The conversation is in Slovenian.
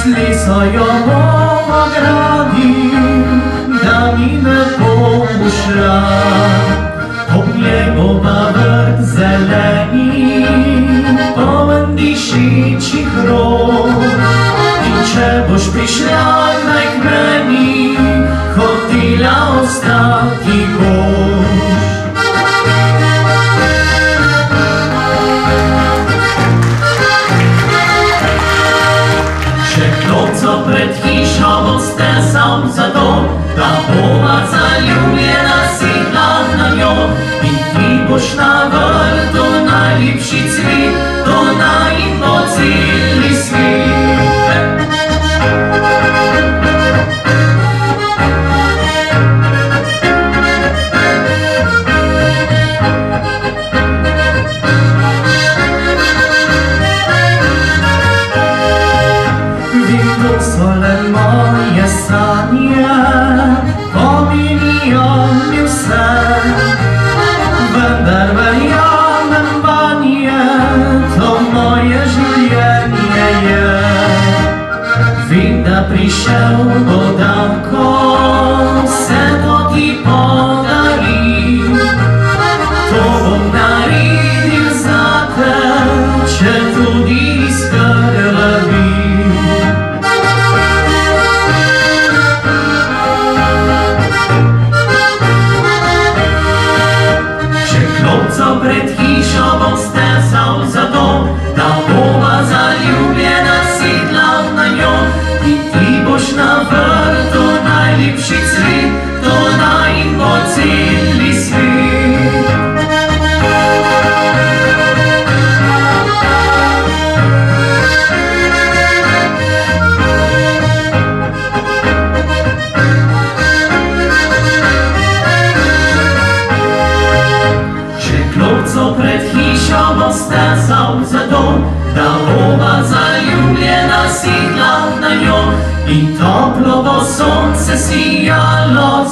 Слизаjo po ogradi, da mi ne bo ušla. Ob njegova vrt zeleni, poln dišečih rož. In če boš prišla kdaj k meni, hotela ostati boš. Pred hišo bo stezal za dom, da bova zaljubljena sedla na njo. In ti boš na vrtu najljubši cvet, to naj in bo celi svet. To so le moje sanje, pomenijo mi vse, vendar verjamem vanje, to moje življenje je. Vem, da prišel bo dan, ko vse to ti podari. To bom naredil zate, če tudi iz krvi. Pred hišo bom stezal za dom, da bova zaljubljena sedla na njo. In ti boš na vrtu najljubši cvet, to naj in bo celi svet. Pred hišo bom stezal za dom, da bova zaljubljena sedla na njo. In toplo bo sonce sijalo